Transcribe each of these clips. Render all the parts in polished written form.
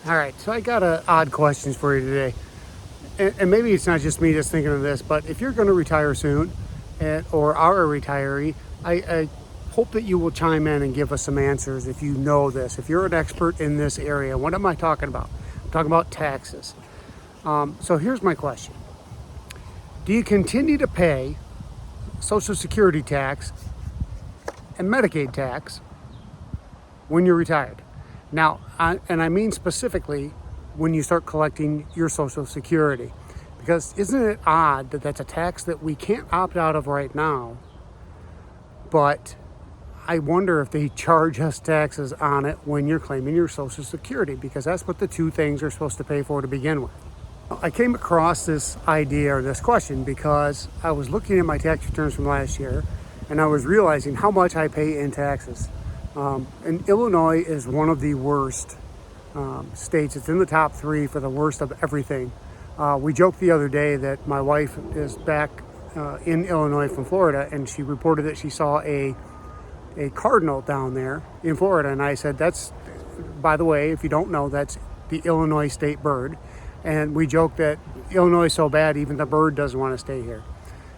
All right, so I got odd questions for you today. And maybe it's not just me just thinking of this, but if you're going to retire soon or are a retiree, I hope that you will chime in and give us some answers if you know this. If you're an expert in this area, what am I talking about? I'm talking about taxes. So here's my question. Do you continue to pay Social Security tax and Medicaid tax when you're retired? Now, I mean specifically when you start collecting your Social Security, because isn't it odd that that's a tax that we can't opt out of right now, but I wonder if they charge us taxes on it when you're claiming your Social Security, because that's what the two things are supposed to pay for to begin with. I came across this idea or this question because I was looking at my tax returns from last year and I was realizing how much I pay in taxes. And Illinois is one of the worst states. It's in the top 3 for the worst of everything. We joked the other day that my wife is back in Illinois from Florida, and she reported that she saw a cardinal down there in Florida. And I said, that's, by the way, if you don't know, that's the Illinois state bird. And we joked that Illinois is so bad, even the bird doesn't want to stay here.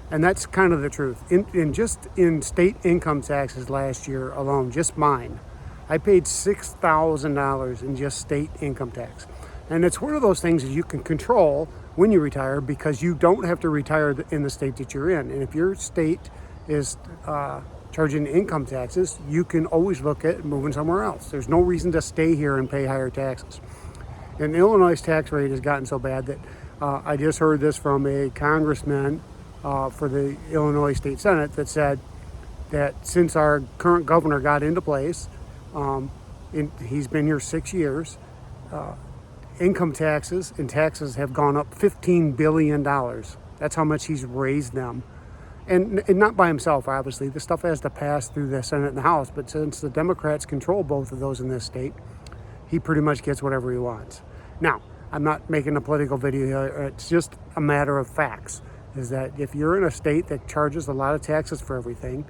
And that's kind of the truth. In state income taxes last year alone, just mine, I paid $6,000 in just state income tax. And it's one of those things that you can control when you retire, because you don't have to retire in the state that you're in. And if your state is charging income taxes, you can always look at moving somewhere else. There's no reason to stay here and pay higher taxes. And Illinois' tax rate has gotten so bad that I just heard this from a congressman for the Illinois State Senate that said that since our current governor got into place, he's been here 6 years, income taxes and taxes have gone up $15 billion. That's how much he's raised them. And not by himself, obviously. This stuff has to pass through the Senate and the House, but since the Democrats control both of those in this state, he pretty much gets whatever he wants. Now, I'm not making a political video here. It's just a matter of facts, is that if you're in a state that charges a lot of taxes for everything,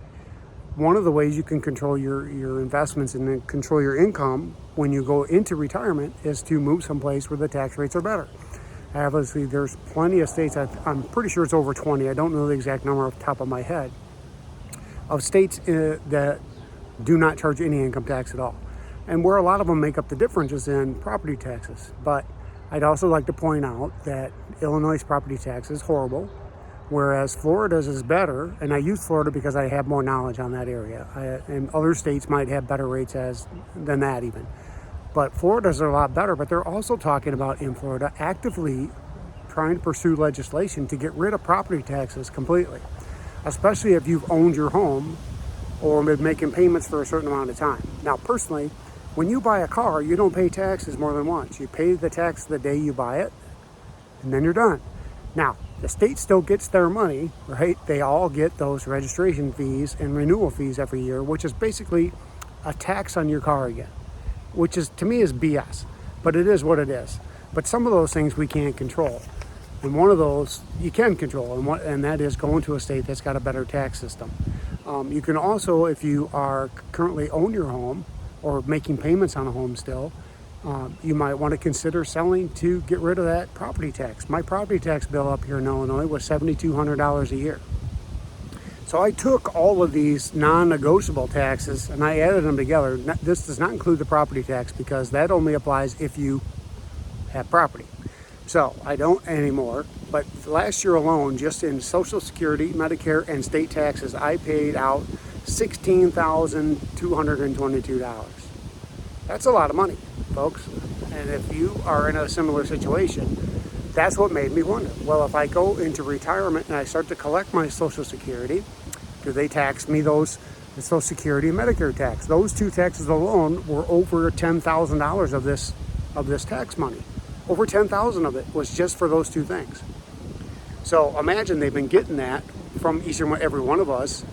one of the ways you can control your investments and then control your income when you go into retirement is to move someplace where the tax rates are better. Obviously, there's plenty of states, I'm pretty sure it's over 20, I don't know the exact number off the top of my head, of states that do not charge any income tax at all. And where a lot of them make up the difference is in property taxes. But I'd also like to point out that Illinois' property tax is horrible, whereas Florida's is better. And I use Florida because I have more knowledge on that area. And other states might have better rates than that even. But Florida's are a lot better. But they're also talking about, in Florida, actively trying to pursue legislation to get rid of property taxes completely, especially if you've owned your home or been making payments for a certain amount of time. Now, personally, when you buy a car, you don't pay taxes more than once. You pay the tax the day you buy it, and then you're done. Now, the state still gets their money, right? They all get those registration fees and renewal fees every year, which is basically a tax on your car again, which is, to me, is BS. But it is what it is. But some of those things we can't control. And one of those you can control, and that is going to a state that's got a better tax system. You can also, if you are currently own your home, or making payments on a home still, you might want to consider selling to get rid of that property tax. My property tax bill up here in Illinois was $7,200 a year. So I took all of these non-negotiable taxes and I added them together. This does not include the property tax because that only applies if you have property. So I don't anymore, but last year alone, just in Social Security, Medicare, and state taxes, I paid out $16,222. That's a lot of money, folks. And if you are in a similar situation, that's what made me wonder. Well, if I go into retirement and I start to collect my Social Security, do they tax me the Social Security and Medicare tax? Those two taxes alone were over $10,000 of this tax money. Over 10,000 of it was just for those two things. So imagine they've been getting that from each and every one of us,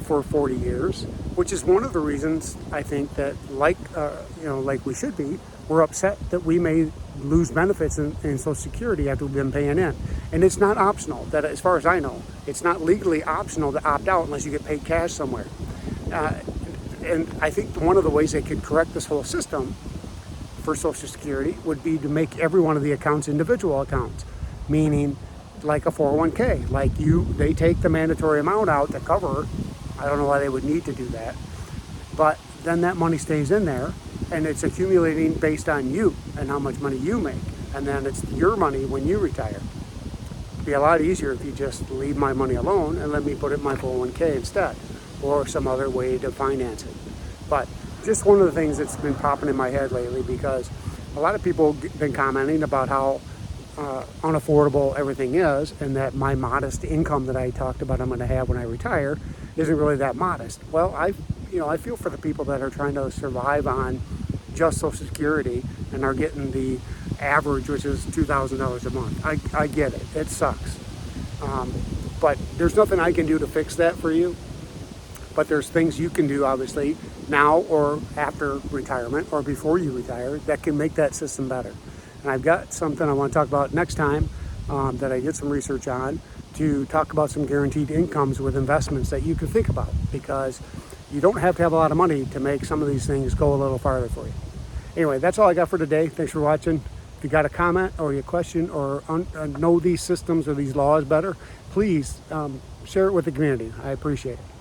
for 40 years, which is one of the reasons I think that, like we should be, we're upset that we may lose benefits in Social Security after we've been paying in. And it's not optional. That, as far as I know, it's not legally optional to opt out unless you get paid cash somewhere. And I think one of the ways they could correct this whole system for Social Security would be to make every one of the accounts individual accounts, meaning like a 401k. Like they take the mandatory amount out to cover. I don't know why they would need to do that, but then that money stays in there and it's accumulating based on you and how much money you make. And then it's your money when you retire. It'd be a lot easier if you just leave my money alone and let me put it in my 401k instead, or some other way to finance it. But just one of the things that's been popping in my head lately, because a lot of people have been commenting about how unaffordable everything is, and that my modest income that I talked about I'm going to have when I retire isn't really that modest. Well, I feel for the people that are trying to survive on just Social Security and are getting the average, which is $2,000 a month. I get it. It sucks. But there's nothing I can do to fix that for you. But there's things you can do, obviously, now or after retirement or before you retire that can make that system better. And I've got something I want to talk about next time that I did some research on, to talk about some guaranteed incomes with investments that you can think about, because you don't have to have a lot of money to make some of these things go a little farther for you. Anyway, that's all I got for today. Thanks for watching. If you got a comment or a question or know these systems or these laws better, please share it with the community. I appreciate it.